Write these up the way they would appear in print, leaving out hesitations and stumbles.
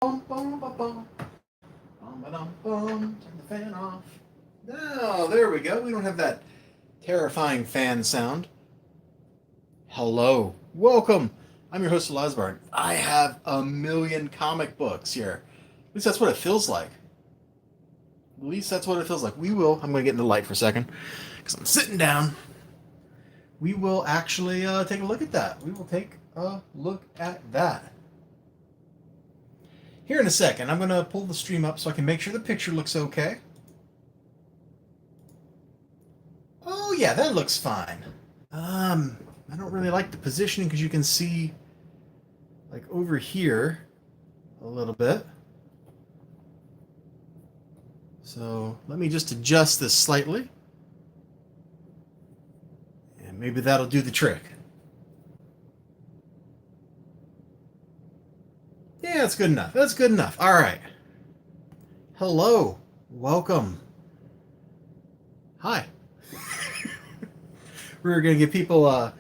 Bum, bum, bum, bum. Bum, ba-dum, bum. Turn the fan off. No, there we go. We don't have that terrifying fan sound. Hello. Welcome. I'm your host, Elizibar. I have a million comic books here. At least that's what it feels like. At least that's what it feels like. I'm going to get in the light for a second because I'm sitting down. We will actually take a look at that. We will take a look at that. Here in a second, I'm going to pull the stream up so I can make sure the picture looks okay. Oh, yeah, that looks fine. I don't really like the positioning because you can see, like, over here a little bit. So let me just adjust this slightly. And maybe that'll do the trick. Yeah, that's good enough. That's good enough. All right. Hello. Welcome. Hi. We're going to give people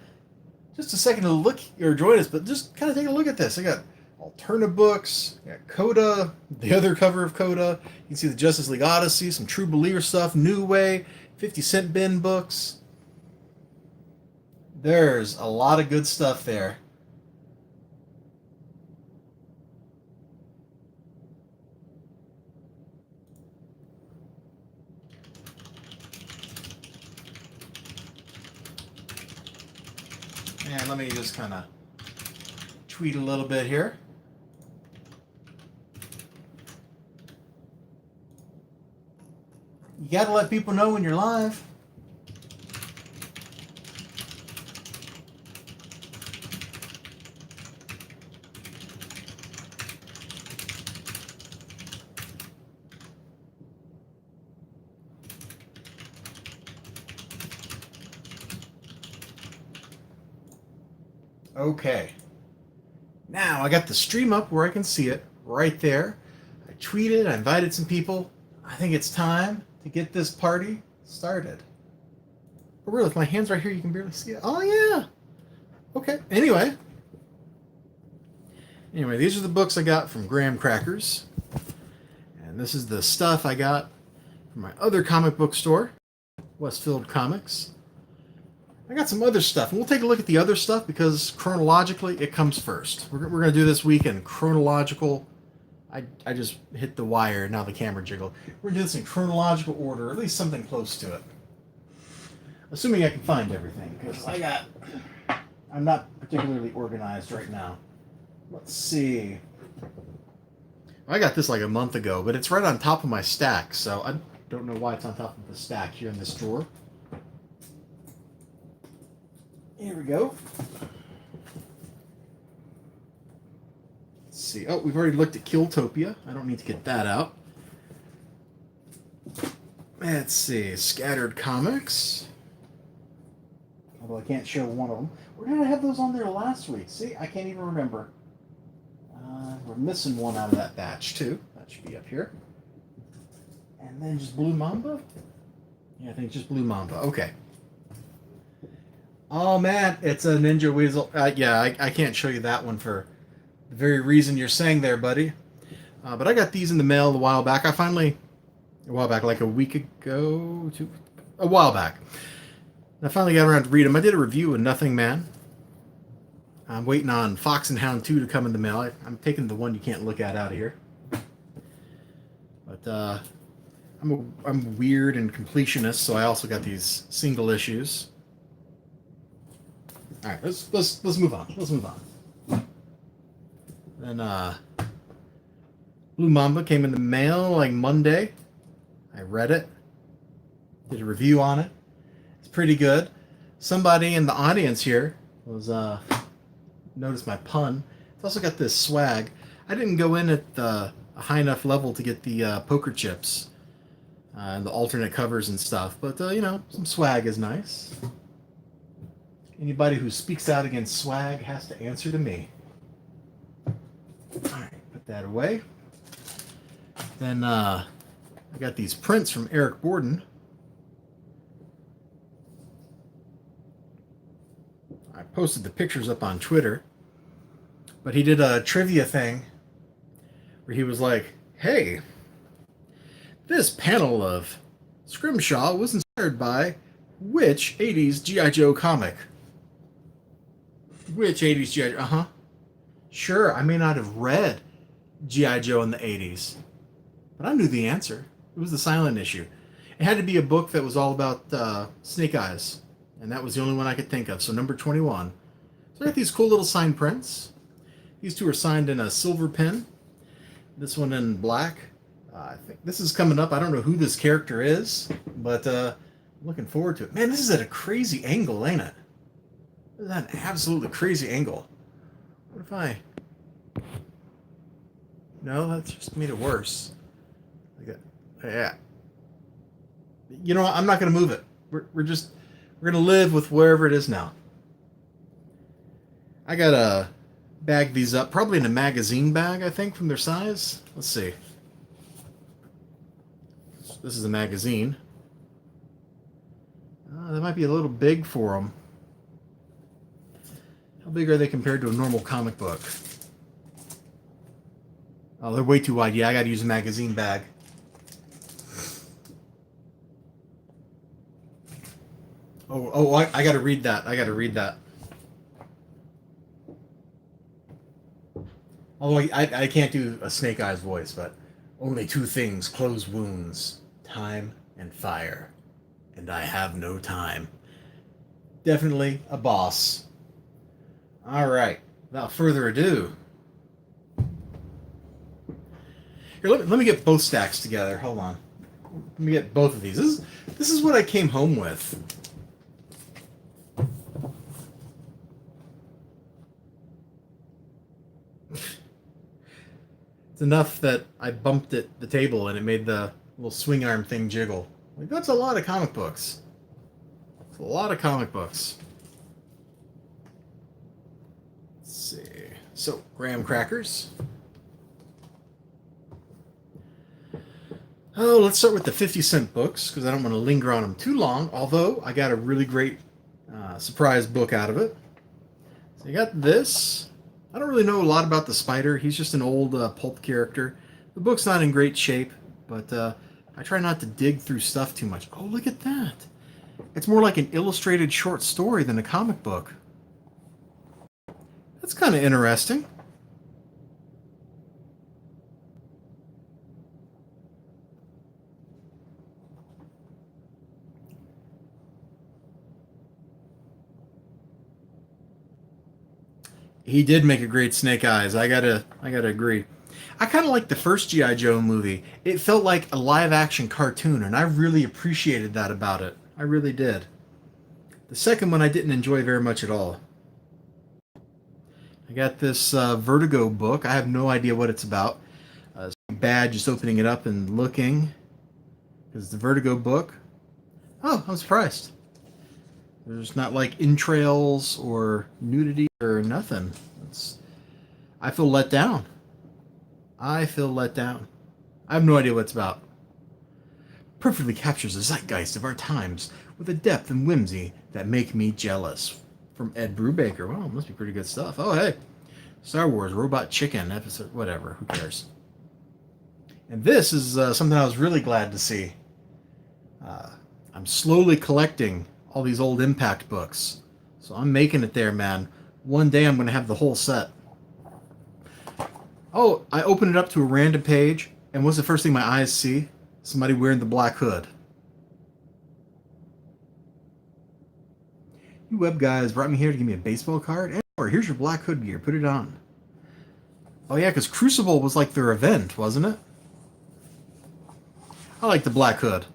just a second to look or join us, but just kind of take a look at this. I got Alterna books, I got Coda, the other cover of Coda. You can see the Justice League Odyssey, some True Believer stuff, New Way, 50 Cent bin books. There's a lot of good stuff there. And let me just kind of tweet a little bit here. You got to let people know when you're live. Okay. Now I got the stream up where I can see it right there. I tweeted, I invited some people. I think it's time to get this party started. Oh, really? With my hands right here, you can barely see it. Oh, yeah. Okay. Anyway, these are the books I got from Graham Crackers. And this is the stuff I got from my other comic book store, Westfield Comics. I got some other stuff, and we'll take a look at the other stuff because chronologically it comes first. We're going to do this week in chronological. I just hit the wire, now the camera jiggled. We're going to do this in chronological order, or at least something close to it. Assuming I can find everything, because I'm not particularly organized right now. Let's see. I got this like a month ago, but it's right on top of my stack, so I don't know why it's on top of the stack here in this drawer. Here we go. Let's see. Oh, we've already looked at Killtopia. I don't need to get that out. Let's see. Scattered Comics. Although I can't show one of them. Where did I have those on there last week? See, I can't even remember. We're missing one out of that batch, too. That should be up here. And then just Blue Mamba? Yeah, I think just Blue Mamba. Okay. Oh, man, it's a Ninja Weasel. I can't show you that one for the very reason you're saying there, buddy. But I got these in the mail a while back. Like a week ago, a while back. I finally got around to read them. I did a review of Nothing Man. I'm waiting on Fox and Hound 2 to come in the mail. I'm taking the one you can't look at out of here. But I'm weird and completionist, so I also got these single issues. All right, let's move on. Let's move on. Then Blue Mamba came in the mail like Monday. I read it, did a review on it. It's pretty good. Somebody in the audience here was noticed my pun. It's also got this swag. I didn't go in at a high enough level to get the poker chips and the alternate covers and stuff, but some swag is nice. Anybody who speaks out against swag has to answer to me. All right, put that away. Then I got these prints from Eric Borden. I posted the pictures up on Twitter, but he did a trivia thing where he was like, "Hey, this panel of Scrimshaw was inspired by which 80s G.I. Joe comic?" Which 80s G.I. Joe? Uh-huh. Sure, I may not have read G.I. Joe in the 80s, but I knew the answer. It was the silent issue. It had to be a book that was all about Snake Eyes, and that was the only one I could think of. So number 21. So I got these cool little sign prints. These two are signed in a silver pen. This one in black. I think this is coming up. I don't know who this character is, but I'm looking forward to it. Man, this is at a crazy angle, ain't it? This is at an absolutely crazy angle. What if I... No, that just made it worse. Yeah. You know what? I'm not going to move it. We're going to live with wherever it is now. I got to bag these up, probably in a magazine bag, I think, from their size. Let's see. This is a magazine. That might be a little big for them. How big are they compared to a normal comic book? Oh, they're way too wide. Yeah, I got to use a magazine bag. I got to read that. I got to read that. Although I can't do a Snake Eyes voice, but only two things close wounds: time and fire. And I have no time. Definitely a boss. All right. Without further ado. Here, let me get both stacks together. Hold on. Let me get both of these. This is what I came home with. It's enough that I bumped the table and it made the little swing arm thing jiggle. Like, that's a lot of comic books. It's a lot of comic books. Let's see. So, graham crackers. Oh, let's start with the 50-cent books, because I don't want to linger on them too long, although I got a really great surprise book out of it. So you got this. I don't really know a lot about the spider. He's just an old pulp character. The book's not in great shape, but I try not to dig through stuff too much. Oh, look at that. It's more like an illustrated short story than a comic book. That's kind of interesting. He did make a great Snake Eyes. I gotta agree. I kind of like the first G.I. Joe movie. It felt like a live-action cartoon, and I really appreciated that about it. I really did. The second one I didn't enjoy very much at all. I got this Vertigo book. I have no idea what it's about. It's bad just opening it up and looking. Because the Vertigo book. Oh, I'm surprised. There's not like entrails or nudity or nothing. I feel let down. I feel let down. I have no idea what it's about. Perfectly captures the zeitgeist of our times with a depth and whimsy that make me jealous. From Ed Brubaker. Well, it must be pretty good stuff. Oh, hey. Star Wars, Robot Chicken, episode, whatever. Who cares? And this is something I was really glad to see. I'm slowly collecting all these old Impact books. So I'm making it there, man. One day I'm going to have the whole set. Oh, I opened it up to a random page, and what's the first thing my eyes see? Somebody wearing the black hood. You web guys brought me here to give me a baseball card? And or here's your black hood gear. Put it on. Oh yeah, because Crucible was like their event, wasn't it? I like the black hood.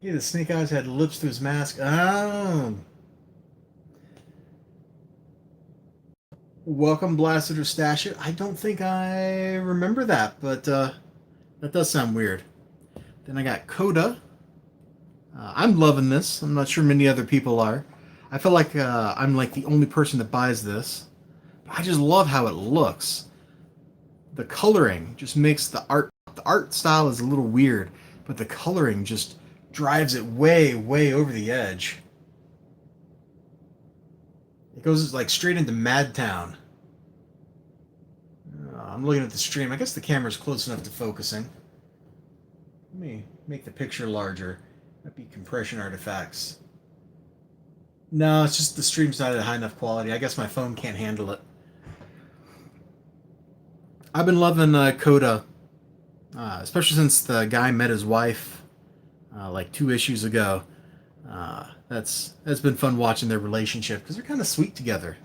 Yeah, the Snake Eyes had lips to his mask. Oh. Welcome, Blasted or Stash It. I don't think I remember that, but that does sound weird. Then I got Coda. I'm loving this. I'm not sure many other people are. I feel like I'm like the only person that buys this. But I just love how it looks. The coloring just makes the art style is a little weird, but the coloring just drives it way, way over the edge. It goes like straight into Madtown. I'm looking at the stream. I guess the camera's close enough to focusing. Let me make the picture larger. Might be compression artifacts. No, it's just the stream's not at high enough quality. I guess my phone can't handle it. I've been loving Coda, especially since the guy met his wife like 2 issues ago. That's been fun watching their relationship because they're kind of sweet together.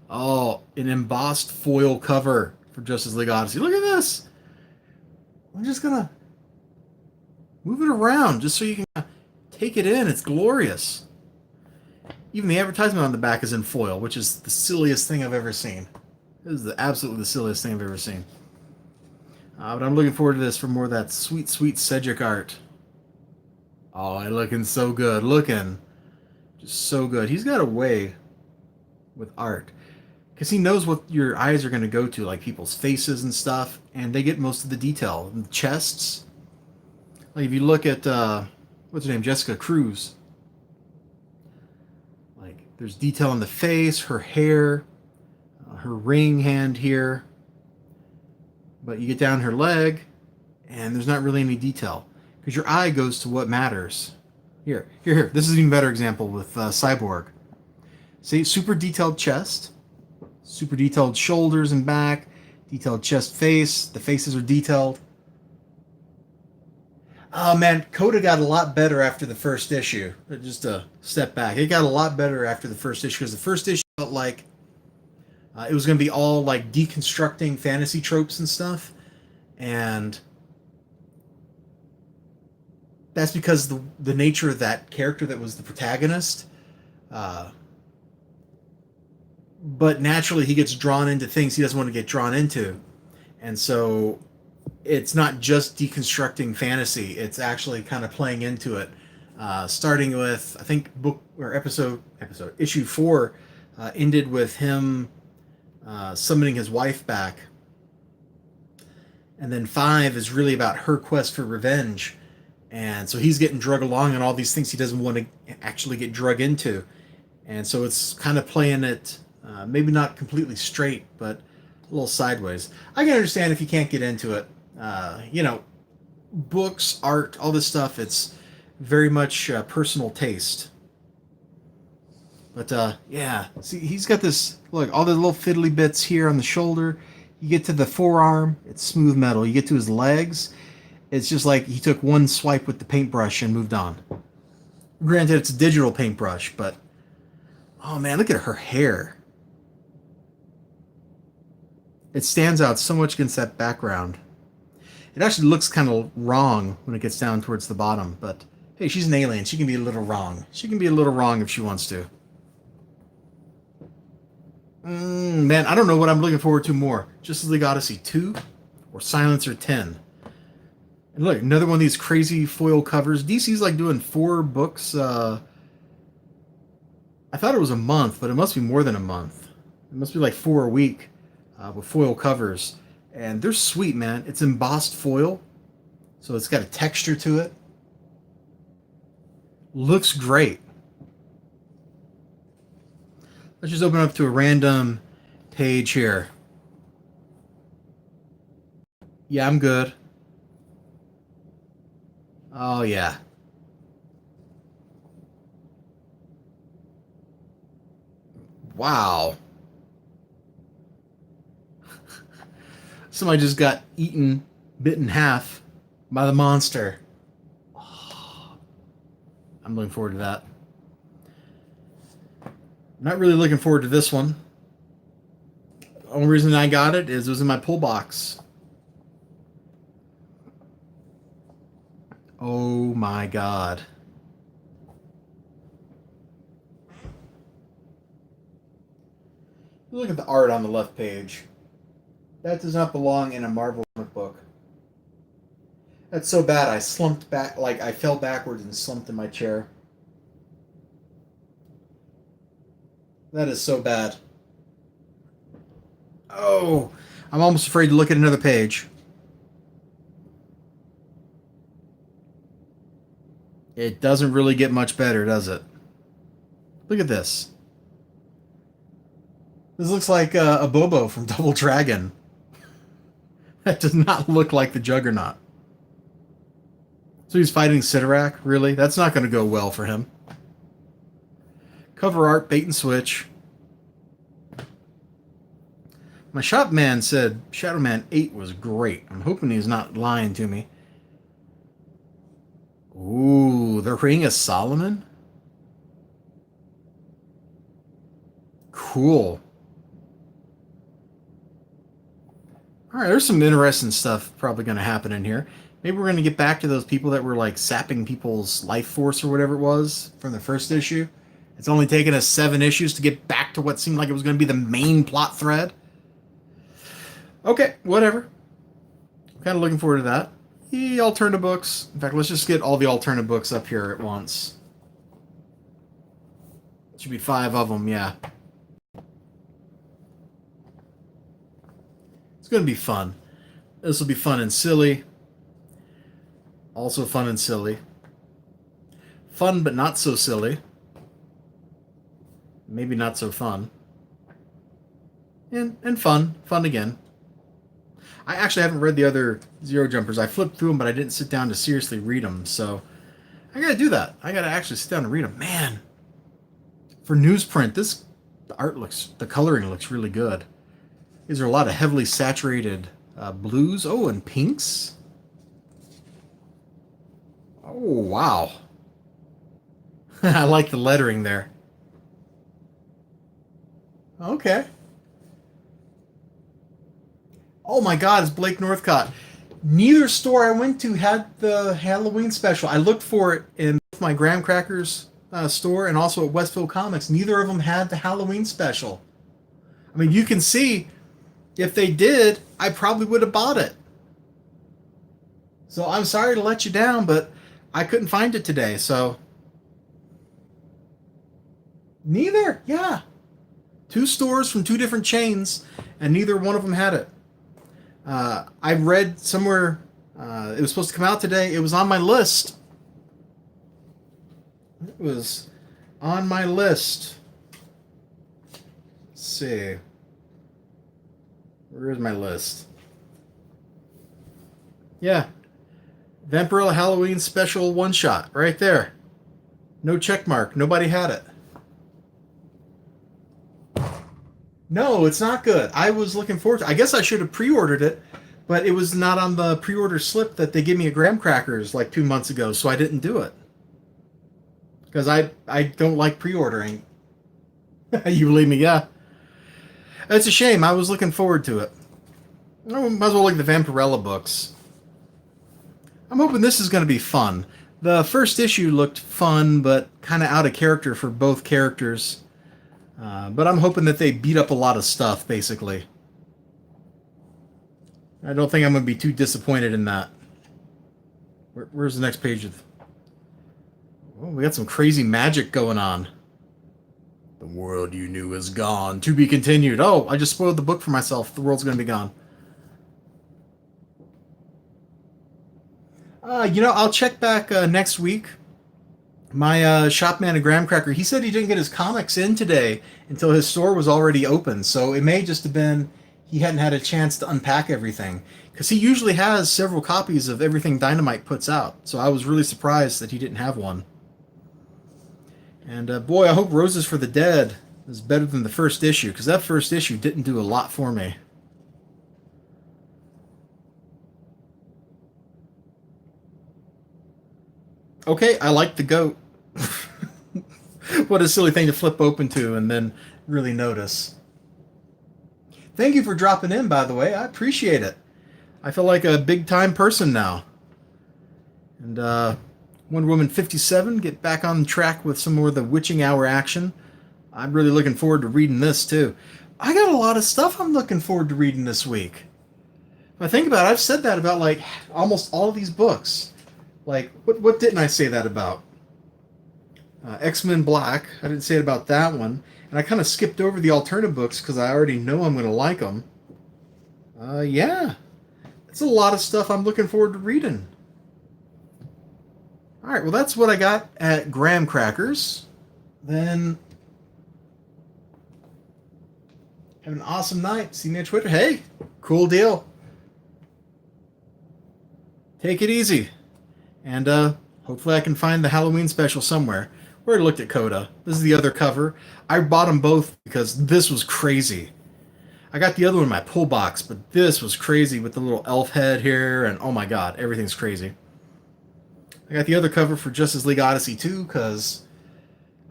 Oh, an embossed foil cover for Justice League Odyssey. Look at this. I'm just gonna move it around just so you can take it in. It's glorious. Even the advertisement on the back is in foil, which is the silliest thing I've ever seen. This is absolutely the silliest thing I've ever seen. But I'm looking forward to this for more of that sweet, sweet Cedric art. Oh, looking so good. Looking just so good. He's got a way with art. Because he knows what your eyes are going to go to, like people's faces and stuff. And they get most of the detail. The chests. Like if you look at, what's her name? Jessica Cruz. Like there's detail on the face, her hair, her ring hand here. But you get down her leg, and there's not really any detail. Because your eye goes to what matters. Here. This is an even better example with Cyborg. See, super detailed chest, super detailed shoulders and back, detailed chest, face. The faces are detailed. Oh man, Coda got a lot better after the first issue. Just a step back. It got a lot better after the first issue because the first issue felt like it was going to be all like deconstructing fantasy tropes and stuff. And that's because the nature of that character that was the protagonist. But naturally he gets drawn into things he doesn't want to get drawn into. And so it's not just deconstructing fantasy. It's actually kind of playing into it. Starting with, I think, issue 4 ended with him summoning his wife back. And then 5 is really about her quest for revenge. And so he's getting drug along on all these things he doesn't want to actually get drug into. And so it's kind of playing it, maybe not completely straight, but a little sideways. I can understand if you can't get into it. Books, art, all this stuff, it's very much personal taste. But yeah, see, he's got this, look, all the little fiddly bits here on the shoulder. You get to the forearm, it's smooth metal. You get to his legs, it's just like he took one swipe with the paintbrush and moved on. Granted, it's a digital paintbrush, but oh man, look at her hair. It stands out so much against that background. It actually looks kind of wrong when it gets down towards the bottom, but hey, she's an alien. She can be a little wrong. She can be a little wrong if she wants to. Man, I don't know what I'm looking forward to more. Justice League Odyssey 2 or Silencer 10. And look, another one of these crazy foil covers. DC's like doing 4 books. I thought it was a month, but it must be more than a month. It must be like 4 a week with foil covers. And they're sweet, man. It's embossed foil, so it's got a texture to it. Looks great. Let's just open up to a random page here. Yeah, I'm good. Oh, yeah. Wow. Somebody just got bit in half by the monster. Oh, I'm looking forward to that. Not really looking forward to this one. The only reason I got it is it was in my pull box. Oh my god. Look at the art on the left page. That does not belong in a Marvel comic book. That's so bad I slumped back, like I fell backwards and slumped in my chair. That is so bad. Oh, I'm almost afraid to look at another page. It doesn't really get much better, does it? Look at this. This looks like a Bobo from Double Dragon. That does not look like the Juggernaut. So he's fighting Sidorak? Really? That's not going to go well for him. Cover art, bait and switch. My shop man said Shadow Man 8 was great. I'm hoping he's not lying to me. Ooh, the Ring of Solomon? Cool. Alright, there's some interesting stuff probably going to happen in here. Maybe we're going to get back to those people that were like sapping people's life force or whatever it was from the first issue. It's only taken us 7 issues to get back to what seemed like it was going to be the main plot thread. Okay, whatever. Kind of looking forward to that. The alternative books. In fact, let's just get all the alternative books up here at once. Should be 5 of them, yeah. It's going to be fun. This will be fun and silly. Also fun and silly. Fun but not so silly. Maybe not so fun. And fun. Fun again. I actually haven't read the other Zero Jumpers. I flipped through them, but I didn't sit down to seriously read them. So I gotta do that. I gotta actually sit down and read them. Man, for newsprint, the coloring looks really good. These are a lot of heavily saturated blues. Oh, and pinks. Oh, wow. I like the lettering there. Okay. Oh my God, it's Blake Northcott. Neither store I went to had the Halloween special. I looked for it in my Graham Crackers store and also at Westfield Comics. Neither of them had the Halloween special. I mean, you can see if they did, I probably would have bought it. So I'm sorry to let you down, but I couldn't find it today. So neither, yeah. 2 stores from 2 different chains, and neither one of them had it. I read somewhere it was supposed to come out today. It was on my list. It was on my list. Let's see. Where is my list? Yeah. Vampirella Halloween Special one-shot. Right there. No check mark. Nobody had it. No, it's not good. I was looking forward to it. I guess I should have pre-ordered it, but it was not on the pre-order slip that they gave me at Graham Crackers like 2 months ago, so I didn't do it. Because I don't like pre-ordering. You believe me? Yeah. It's a shame. I was looking forward to it. I might as well look at the Vampirella books. I'm hoping this is going to be fun. The first issue looked fun, but kind of out of character for both characters. But I'm hoping that they beat up a lot of stuff, basically. I don't think I'm going to be too disappointed in that. Where's the next page? Oh, we got some crazy magic going on. The world you knew is gone. To be continued. Oh, I just spoiled the book for myself. The world's going to be gone. I'll check back next week. My shop man at Graham Cracker, he said he didn't get his comics in today until his store was already open. So it may just have been he hadn't had a chance to unpack everything. Because he usually has several copies of everything Dynamite puts out. So I was really surprised that he didn't have one. And boy, I hope Roses for the Dead is better than the first issue. Because that first issue didn't do a lot for me. Okay, I like the goat. What a silly thing to flip open to and then really notice. Thank you for dropping in, by the way. I appreciate it. I feel like a big-time person now. And Wonder Woman 57, get back on track with some more of the Witching Hour action. I'm really looking forward to reading this, too. I got a lot of stuff I'm looking forward to reading this week. If I think about it, I've said that about, like, almost all of these books. Like, what didn't I say that about? X-Men Black. I didn't say it about that one. And I kind of skipped over the alternative books because I already know I'm going to like them. Yeah. It's a lot of stuff I'm looking forward to reading. Alright, well that's what I got at Graham Crackers. Then Have an awesome night. See me on Twitter. Hey, cool deal. Take it easy. And hopefully I can find the Halloween special somewhere. We already looked at Coda. This is the other cover. I bought them both because this was crazy. I got the other one in my pull box, but this was crazy with the little elf head here, and oh my god, everything's crazy. I got the other cover for Justice League Odyssey 2 because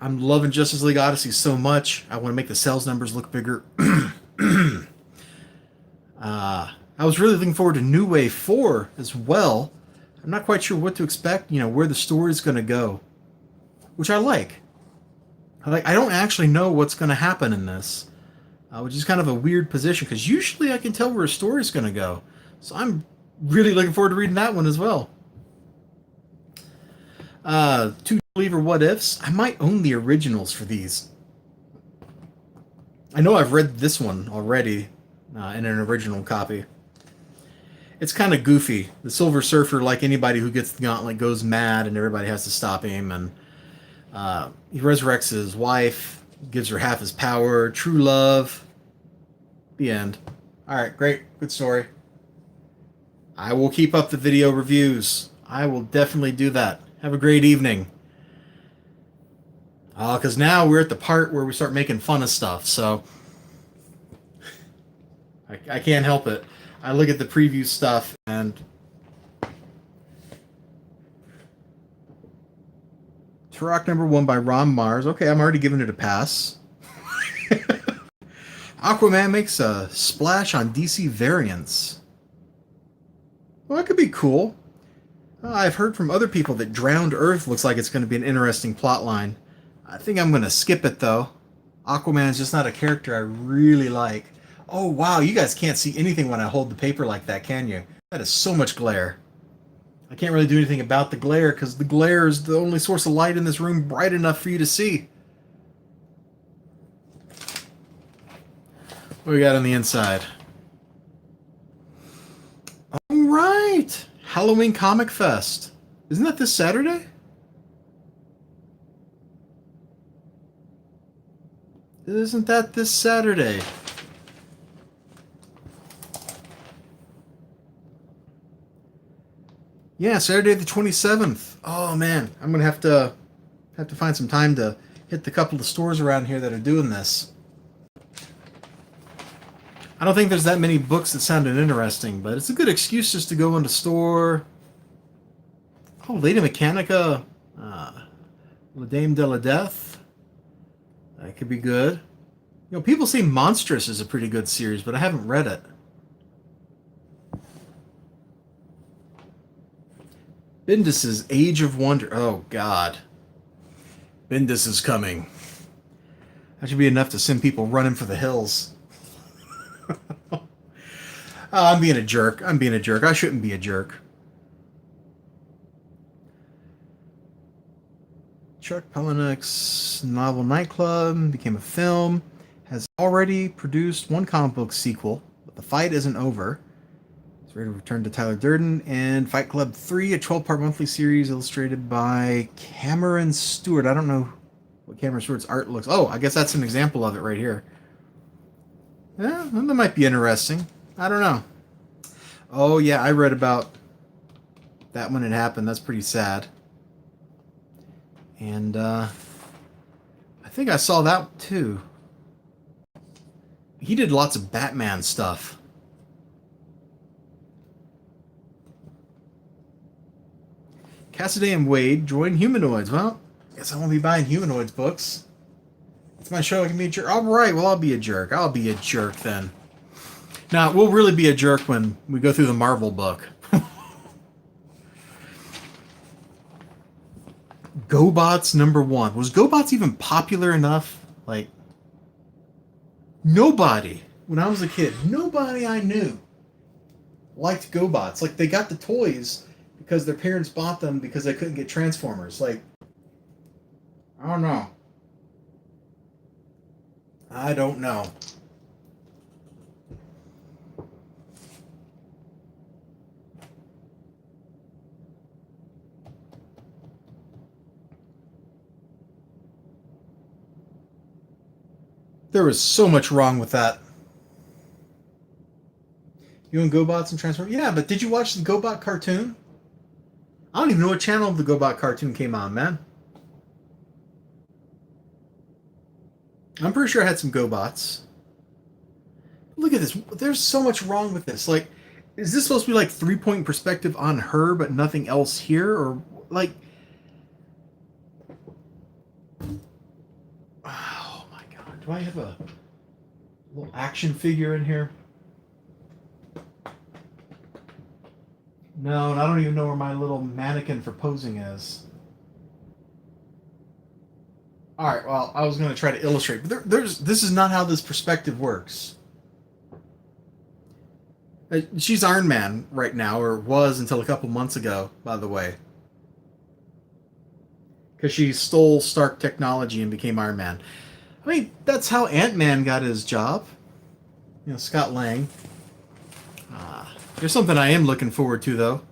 I'm loving Justice League Odyssey so much. I want to make the sales numbers look bigger. I was really looking forward to New Wave 4 as well. I'm not quite sure what to expect, where the story's going to go, which I like. I don't actually know what's going to happen in this, which is kind of a weird position because usually I can tell where a story's going to go. So I'm really looking forward to reading that one as well. Two Believer What Ifs. I might own the originals for these. I know I've read this one already in an original copy. It's kind of goofy. The Silver Surfer, like anybody who gets the gauntlet, goes mad and everybody has to stop him. And he resurrects his wife, gives her half his power, true love. The end. Alright, great. Good story. I will keep up the video reviews. I will definitely do that. Have a great evening. Because now we're at the part where we start making fun of stuff, so I can't help it. I look at the preview stuff and Turok #1 by Ron Mars. Okay, I'm already giving it a pass. Aquaman makes a splash on DC variants. Well, that could be cool. I've heard from other people that Drowned Earth looks like it's going to be an interesting plotline. I think I'm going to skip it, though. Aquaman is just not a character I really like. Oh, wow, you guys can't see anything when I hold the paper like that, can you? That is so much glare. I can't really do anything about the glare because the glare is the only source of light in this room bright enough for you to see. What do we got on the inside? All right. Halloween Comic Fest. Isn't that this Saturday? Isn't that this Saturday? Yeah, Saturday the 27th. Oh man, I'm gonna have to find some time to hit the couple of stores around here that are doing this. I don't think there's that many books that sounded interesting, but it's a good excuse just to go into store. Oh, Lady Mechanica, La Dame de la Death. That could be good. People say Monstrous is a pretty good series, but I haven't read it. Bendis's Age of Wonder. Oh, God. Bendis is coming. That should be enough to send people running for the hills. I'm being a jerk. I shouldn't be a jerk. Chuck Palahniuk's novel Nightclub became a film. Has already produced one comic book sequel, but the fight isn't over. It's ready to return to Tyler Durden. And Fight Club 3, a 12-part monthly series illustrated by Cameron Stewart. I don't know what Cameron Stewart's art looks. Oh, I guess that's an example of it right here. Yeah, well, that might be interesting. I don't know. Oh, yeah, I read about that when it happened. That's pretty sad. And I think I saw that too. He did lots of Batman stuff. Cassidy and Wade join Humanoids. Well, guess I won't be buying Humanoids books. It's my show. I can be a jerk. All right, well, I'll be a jerk. I'll be a jerk then. Now, we'll really be a jerk when we go through the Marvel book. GoBots #1. Was GoBots even popular enough? Like, nobody, when I was a kid, nobody I knew liked GoBots. Like, they got the toys because their parents bought them because they couldn't get Transformers. Like, I don't know. I don't know. There was so much wrong with that. You and GoBots and Transformers? Yeah, but did you watch the GoBot cartoon? I don't even know what channel the GoBot cartoon came on, man. I'm pretty sure I had some GoBots. Look at this. There's so much wrong with this. Like, is this supposed to be like 3-point perspective on her, but nothing else here? Or, like... Oh, my God. Do I have a little action figure in here? No, and I don't even know where my little mannequin for posing is. Alright, well, I was going to try to illustrate. But this is not how this perspective works. She's Iron Man right now, or was until a couple months ago, by the way. Because she stole Stark technology and became Iron Man. I mean, that's how Ant-Man got his job. You know, Scott Lang. There's something I am looking forward to, though.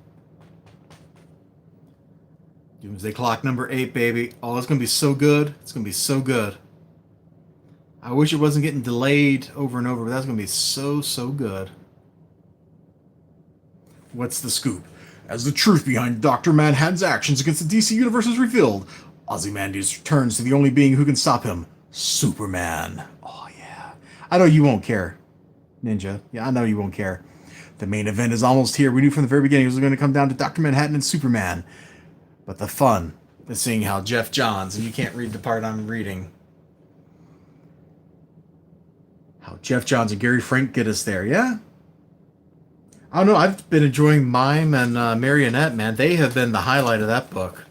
Doomsday Clock number 8, baby. Oh, it's going to be so good. It's going to be so good. I wish it wasn't getting delayed over and over, but that's going to be so, so good. What's the scoop? As the truth behind Dr. Manhattan's actions against the DC Universe is revealed, Ozymandias returns to the only being who can stop him, Superman. Oh, yeah. I know you won't care, Ninja. Yeah, I know you won't care. The main event is almost here. We knew from the very beginning it was going to come down to Dr. Manhattan and Superman. But the fun is seeing how Jeff Johns, and you can't read the part I'm reading, how Jeff Johns and Gary Frank get us there, yeah? I don't know, I've been enjoying Mime and Marionette, man. They have been the highlight of that book.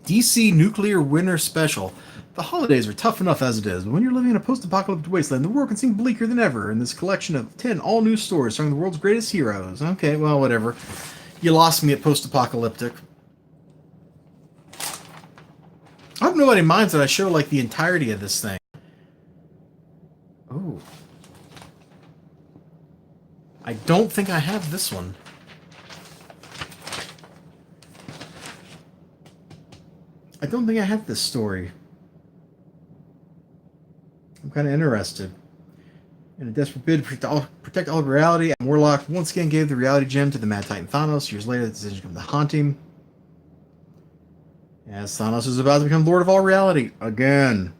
DC Nuclear Winter Special. The holidays are tough enough as it is, but when you're living in a post-apocalyptic wasteland, the world can seem bleaker than ever in this collection of 10 all-new stories starring the world's greatest heroes. Okay, well, whatever. You lost me at post-apocalyptic. I hope nobody minds that I show, like, the entirety of this thing. Oh. I don't think I have this one. I don't think I have this story. I'm kind of interested. In a desperate bid to protect all of reality, Warlock once again gave the reality gem to the Mad Titan Thanos. Years later, the decision came to haunt him. As Thanos is about to become Lord of all reality again.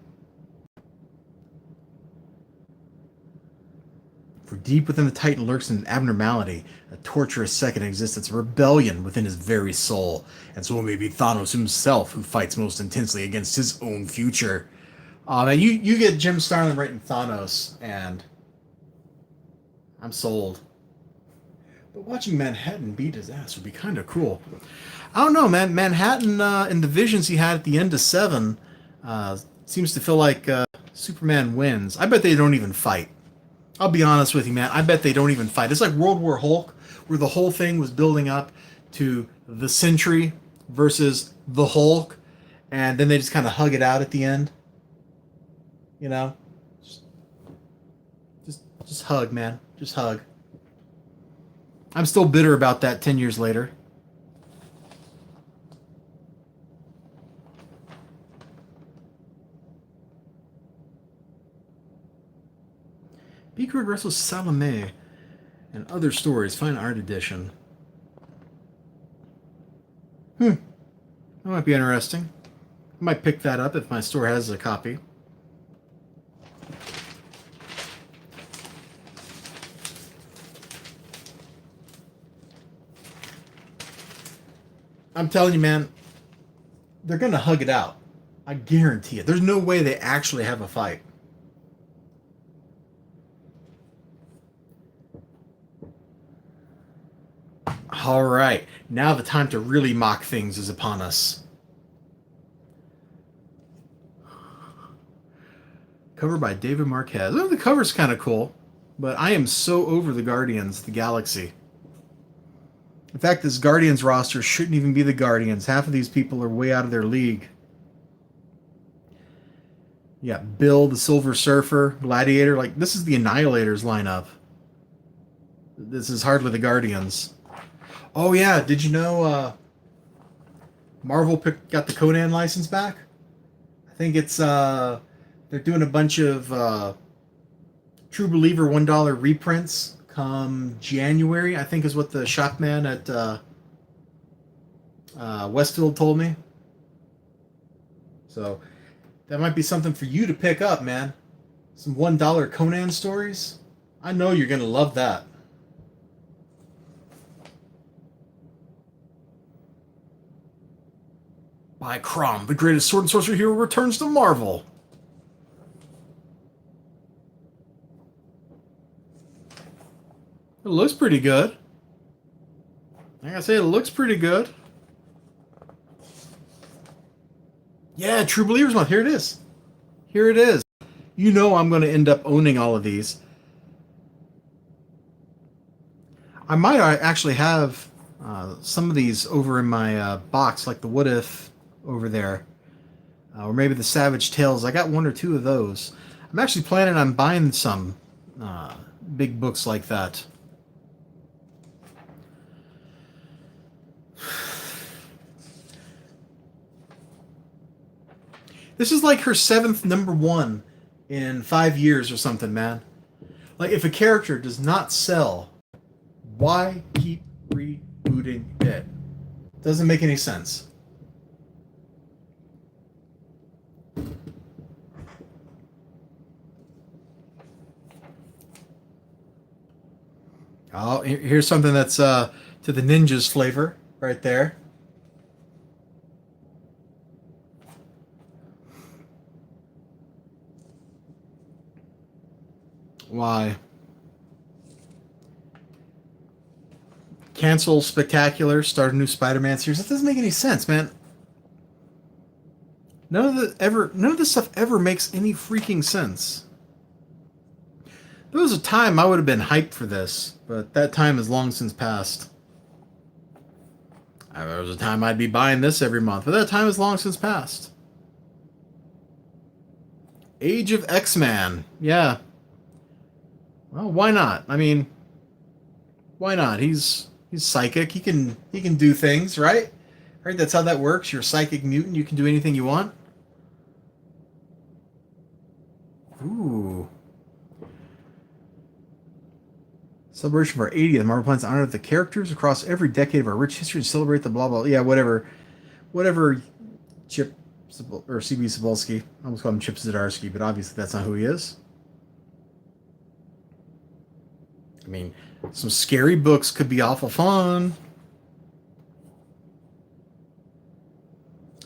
For deep within the Titan lurks an abnormality, a torturous second existence, a rebellion within his very soul. And so it may be Thanos himself who fights most intensely against his own future. Man, you get Jim Starlin writing Thanos, and I'm sold. But watching Manhattan beat his ass would be kind of cool. I don't know, man. Manhattan, in the visions he had at the end of 7, seems to feel like Superman wins. I bet they don't even fight. I'll be honest with you, man. I bet they don't even fight. It's like World War Hulk, where the whole thing was building up to the Sentry versus the Hulk, and then they just kind of hug it out at the end. You know? Just hug, man. Just hug. I'm still bitter about that 10 years later. Beaker Russell Salome and Other Stories, Fine Art Edition. That might be interesting. I might pick that up if my store has a copy. I'm telling you, man, they're going to hug it out. I guarantee it. There's no way they actually have a fight. All right, now the time to really mock things is upon us. Cover by David Marquez. Oh, the cover's kind of cool, but I am so over the Guardians of the Galaxy. In fact, this Guardians roster shouldn't even be the Guardians. Half of these people are way out of their league. You got Bill, the Silver Surfer, Gladiator. Like, this is the Annihilators lineup. This is hardly the Guardians. Oh, yeah. Did you know Marvel got the Conan license back? I think it's... they're doing a bunch of True Believer $1 reprints come January, I think is what the shopman at Westfield told me. So that might be something for you to pick up, man. Some $1 Conan stories. I know you're going to love that. By Crom, the greatest sword and sorcery hero returns to Marvel. It looks pretty good. I gotta say, it looks pretty good. Yeah, True Believers Month. Here it is. Here it is. You know I'm going to end up owning all of these. I might actually have some of these over in my box, like the What If over there. Or maybe the Savage Tales. I got one or two of those. I'm actually planning on buying some big books like that. This is like her 7th #1 in 5 years or something, man. Like, if a character does not sell, why keep rebooting it? Doesn't make any sense. Oh, here's something that's to the ninjas flavor right there. Why? Cancel Spectacular, start a new Spider-Man series. That doesn't make any sense, man. None of this stuff ever makes any freaking sense. There was a time I would have been hyped for this, but that time has long since passed. There was a time I'd be buying this every month, but that time has long since passed. Age of X-Man. Yeah. Well, why not? I mean, why not? He's psychic. He can do things, right? Right? That's how that works. You're a psychic mutant. You can do anything you want. Ooh. Celebration of our 80th. Marvel plans to honor the characters across every decade of our rich history and celebrate the blah blah. Yeah, whatever. Chip or CB Cebulski. I almost call him Chip Zdarsky, but obviously that's not who he is. I mean, some scary books could be awful fun.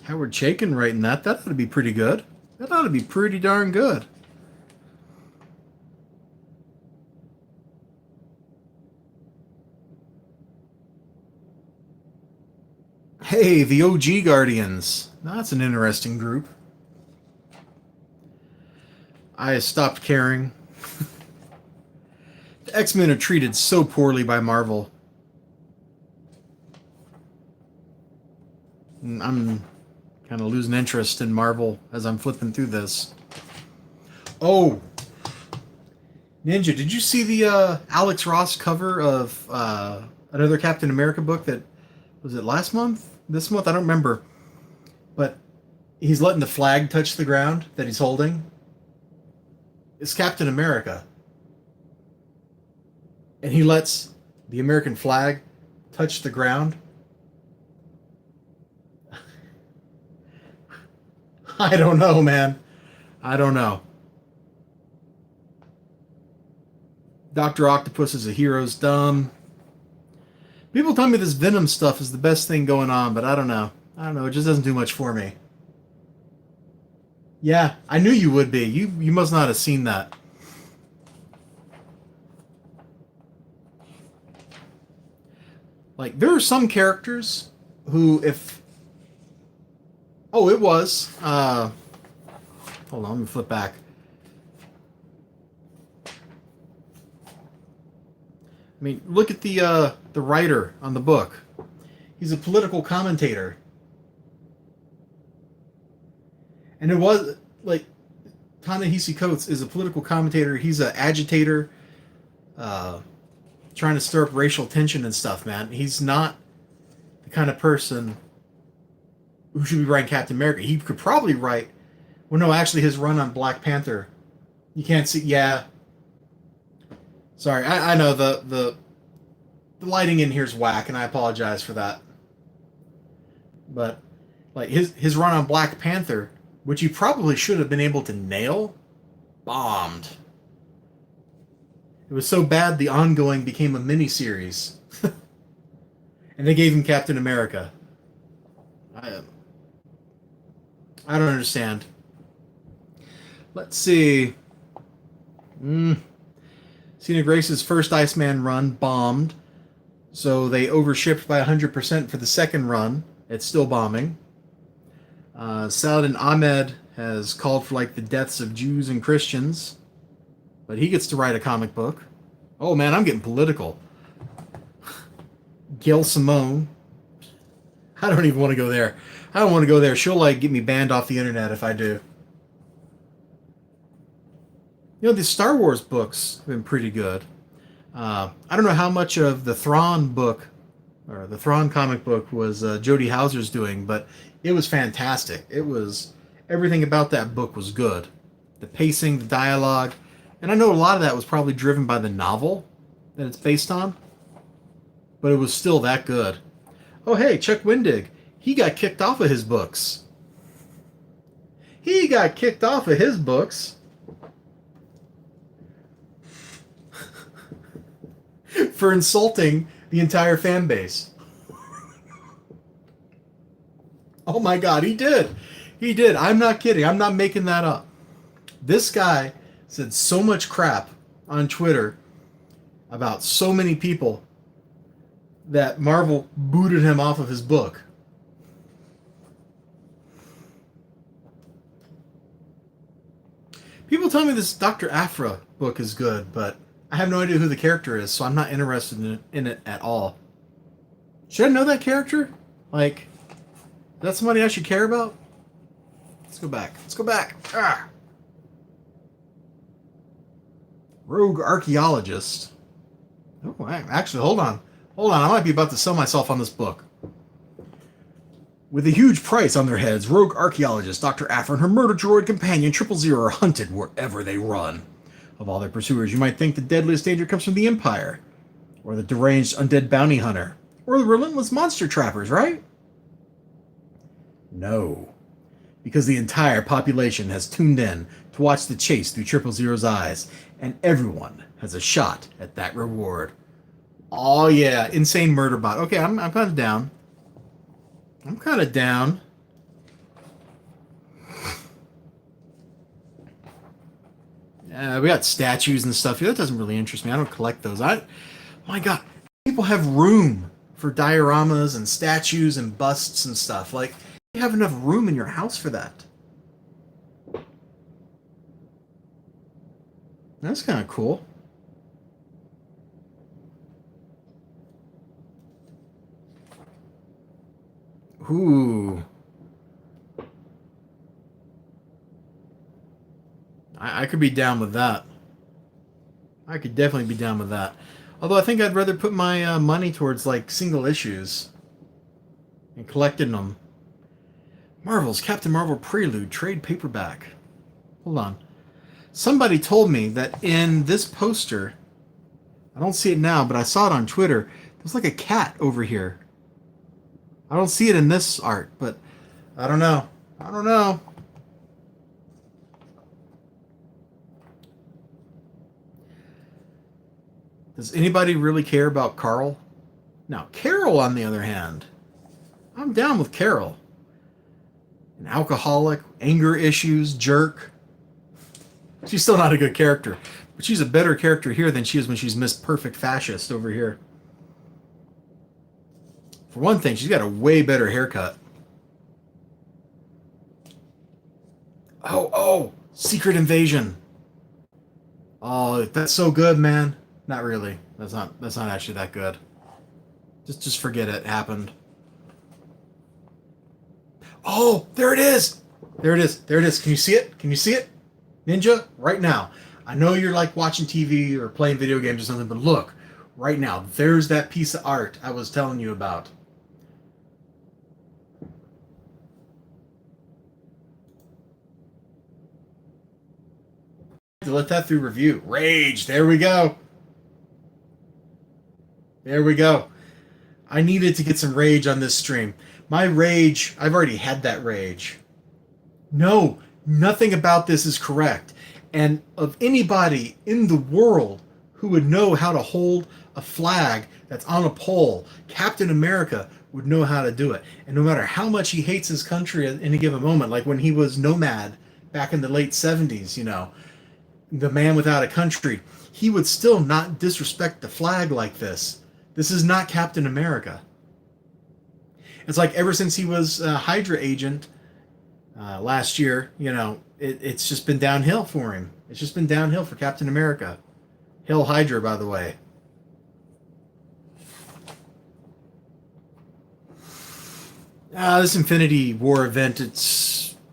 Howard Chaykin writing that. That ought to be pretty good. That ought to be pretty darn good. Hey, the OG Guardians. That's an interesting group. I stopped caring. The X-Men are treated so poorly by Marvel. I'm kind of losing interest in Marvel as I'm flipping through this. Oh! Ninja, did you see the Alex Ross cover of another Captain America book that... Was it last month? This month? I don't remember. But he's letting the flag touch the ground that he's holding. It's Captain America. And he lets the American flag touch the ground. I don't know, man. I don't know. Dr. Octopus is a hero's dumb. People tell me this Venom stuff is the best thing going on, but I don't know. I don't know. It just doesn't do much for me. Yeah, I knew you would be. You must not have seen that. Like, there are some characters who, if... Oh, it was. Hold on, let me flip back. I mean, look at the writer on the book. He's a political commentator. And it was, like, Ta-Nehisi Coates is a political commentator. He's an agitator, trying to stir up racial tension and stuff, man. He's not the kind of person who should be writing Captain America. He could probably write... Well, no, actually, his run on Black Panther, you can't see... Yeah. Sorry, I know the lighting in here is whack, and I apologize for that. But like his run on Black Panther, which he probably should have been able to nail, bombed. It was so bad the ongoing became a miniseries, and they gave him Captain America. I I don't understand. Let's see. Cena Grace's first Iceman run bombed, so they overshipped by 100% for the second run. It's still bombing. Saladin Ahmed has called for like the deaths of Jews and Christians, but he gets to write a comic book. Oh man, I'm getting political. Gail Simone. I don't even want to go there. I don't want to go there. She'll like get me banned off the internet if I do. You know, the Star Wars books have been pretty good. I don't know how much of the Thrawn book or the Thrawn comic book was Jody Houser's doing, but it was fantastic. It was everything about that book was good. The pacing, the dialogue, and I know a lot of that was probably driven by the novel that it's based on, but it was still that good. Oh hey, Chuck Wendig, he got kicked off of his books. He got kicked off of his books for insulting the entire fan base. Oh my god, he did. He did. I'm not kidding. I'm not making that up. This guy said so much crap on Twitter about so many people that Marvel booted him off of his book. People tell me this Dr. Aphra book is good, but I have no idea who the character is, so I'm not interested in it at all. Should I know that character? Like, is that somebody I should care about? Let's go back. Let's go back. Ah. Rogue archaeologist. Oh, actually, hold on. Hold on. I might be about to sell myself on this book. With a huge price on their heads, rogue archaeologist Dr. Aphra and her murder droid companion 000 are hunted wherever they run. Of all their pursuers, you might think the deadliest danger comes from the Empire, or the deranged undead bounty hunter, or the relentless monster trappers, right? No. Because the entire population has tuned in to watch the chase through 000's eyes, and everyone has a shot at that reward. Oh yeah, insane murder bot. Okay, I'm kind of down. I'm kind of down. We got statues and stuff here. That doesn't really interest me. I don't collect those. My God, people have room for dioramas and statues and busts and stuff. Like, you have enough room in your house for that. That's kind of cool. Ooh. I could be down with that. I could definitely be down with that. Although I think I'd rather put my money towards like single issues and collecting them. Marvel's Captain Marvel Prelude trade paperback. Hold on. Somebody told me that in this poster, I don't see it now, but I saw it on Twitter. There's like a cat over here. I don't see it in this art, but I don't know. I don't know. Does anybody really care about Carl? Now, Carol, on the other hand, I'm down with Carol. An alcoholic, anger issues, jerk. She's still not a good character, but she's a better character here than she is when she's Miss Perfect Fascist over here. For one thing, she's got a way better haircut. Oh, Secret Invasion. Oh, that's so good, man. Not really. That's not actually that good. Just forget it happened. Oh, there it is. There it is. There it is. Can you see it? Can you see it? Ninja, right now. I know you're like watching TV or playing video games or something, but look, right now, there's that piece of art I was telling you about. To let that through review. Rage. There we go. There we go. I needed to get some rage on this stream. My rage, I've already had that rage. No, nothing about this is correct. And of anybody in the world who would know how to hold a flag that's on a pole, Captain America would know how to do it. And no matter how much he hates his country at any given moment, like when he was nomad back in the late 70s, you know, the man without a country, he would still not disrespect the flag like this. This is not Captain America. It's like ever since he was a Hydra agent last year, you know, it's just been downhill for him. It's just been downhill for Captain America. Hail Hydra, by the way. This Infinity War event,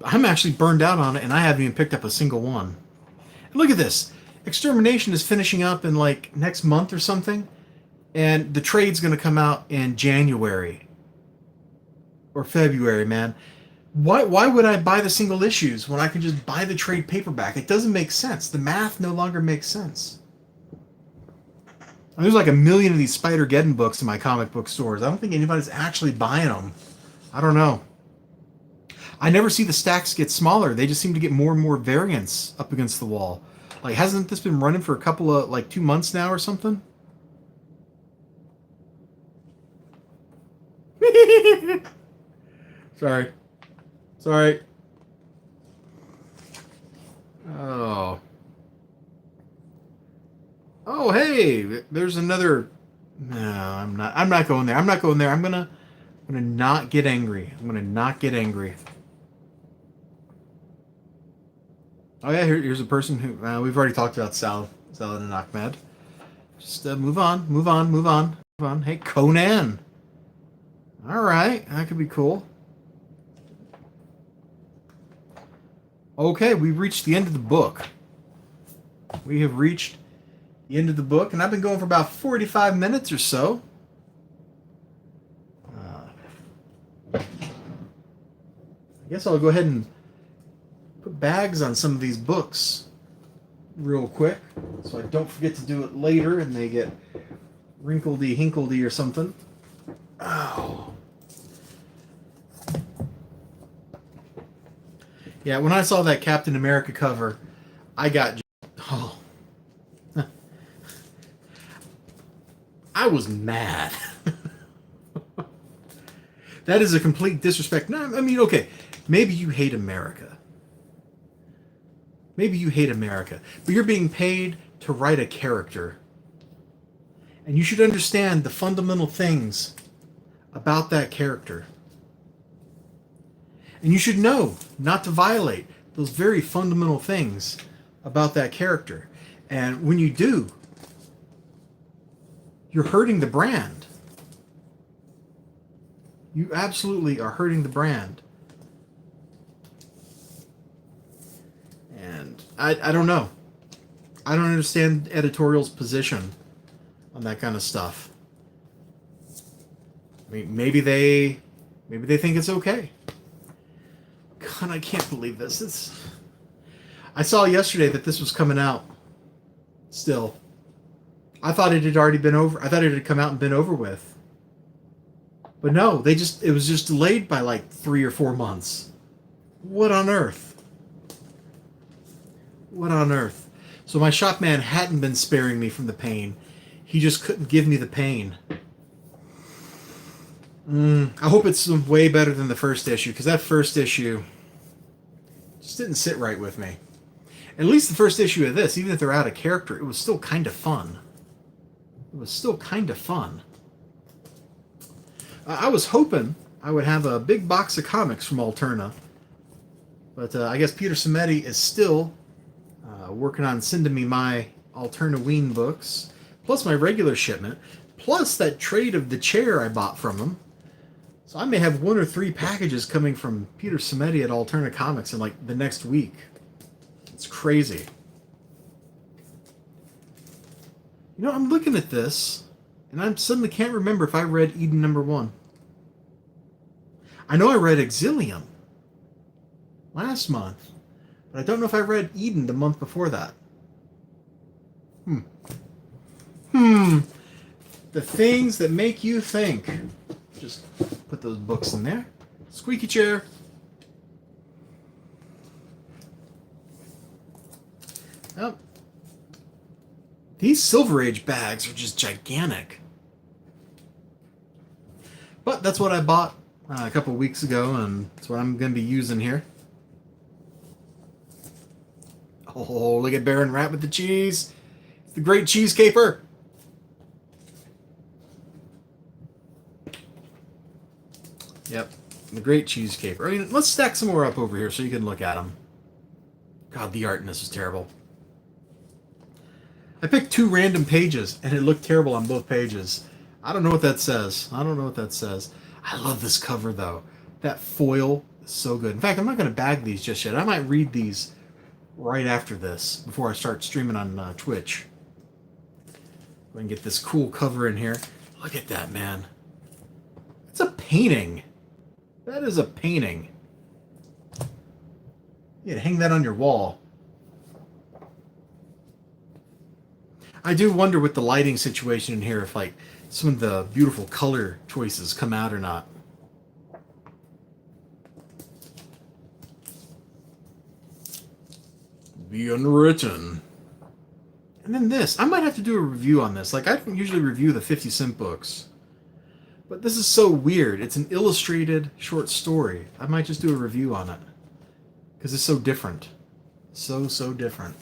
I'm actually burned out on it, and I haven't even picked up a single one. And look at this. Extermination is finishing up in like next month or something, and the trade's going to come out in January or February, man. Why would I buy the single issues when I can just buy the trade paperback? It doesn't make sense. The math no longer makes sense. There's like 1 million of these Spider-Geddon books in my comic book stores. I don't think anybody's actually buying them. I don't know. I never see the stacks get smaller. They just seem to get more and more variants up against the wall. Like, hasn't this been running for a couple of, like, 2 months now or something? Sorry. Sorry. Oh. Oh, hey, there's another. No, I'm not going there. I'm not going there. I'm gonna not get angry. I'm gonna not get angry. Oh yeah, here's a person who we've already talked about. Saladin and Ahmed. Just move on, move on, move on, move on. Hey, Conan. All right, that could be cool. Okay, we've reached the end of the book. We have reached the end of the book, and I've been going for about 45 minutes or so. I guess I'll go ahead and put bags on some of these books real quick, so I don't forget to do it later and they get wrinkledy-hinkledy or something. Oh. Yeah, when I saw that Captain America cover, I got... Oh. I was mad. That is a complete disrespect. No, I mean, okay, maybe you hate America. Maybe you hate America, but you're being paid to write a character. And you should understand the fundamental things about that character. And you should know not to violate those very fundamental things about that character. And when you do, you're hurting the brand. You absolutely are hurting the brand. And I don't know. I don't understand editorial's position on that kind of stuff. I mean, maybe they think it's okay. God, I can't believe this. I saw yesterday that this was coming out still. I thought it had already been over. I thought it had come out and been over with. But no, it was just delayed by like 3 or 4 months. What on earth? What on earth? So my shop man hadn't been sparing me from the pain. He just couldn't give me the pain. I hope it's way better than the first issue, because that first issue just didn't sit right with me. At least the first issue of this, even if they're out of character, it was still kind of fun. It was still kind of fun. I was hoping I would have a big box of comics from Alterna, but I guess Peter Simeti is still working on sending me my Alternaween books, plus my regular shipment, plus that trade of the chair I bought from him. So I may have 1 or 3 packages coming from Peter Simeti at Alterna Comics in like the next week. It's crazy. You know, I'm looking at this, and I suddenly can't remember if I read Eden #1. I know I read Exilium last month, but I don't know if I read Eden the month before that. The things that make you think. Just put those books in there. Squeaky chair. Oh. These Silver Age bags are just gigantic. But that's what I bought a couple weeks ago, and that's what I'm going to be using here. Oh, look at Baron Rat with the cheese. It's the Great Cheese Caper. Yep, the Great Cheese Caper. I mean, let's stack some more up over here so you can look at them. God, the art in this is terrible. I picked 2 random pages, and it looked terrible on both pages. I don't know what that says. I don't know what that says. I love this cover, though. That foil is so good. In fact, I'm not going to bag these just yet. I might read these right after this, before I start streaming on Twitch. Go and get this cool cover in here. Look at that, man. It's a painting. That is a painting. You hang that on your wall. I do wonder with the lighting situation in here if, like, some of the beautiful color choices come out or not. The Unwritten. And then this. I might have to do a review on this. Like, I don't usually review the 50-cent books. But this is so weird. It's an illustrated short story. I might just do a review on it. Because it's so different. So different.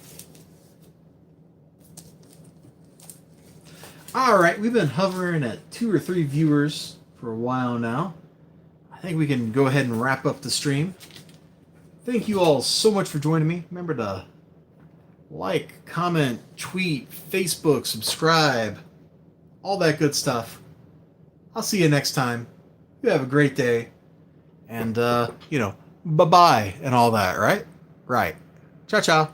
Alright, we've been hovering at 2 or 3 viewers for a while now. I think we can go ahead and wrap up the stream. Thank you all so much for joining me. Remember to like, comment, tweet, Facebook, subscribe, all that good stuff. I'll see you next time. You have a great day. And, bye-bye and all that, right? Right. Ciao, ciao.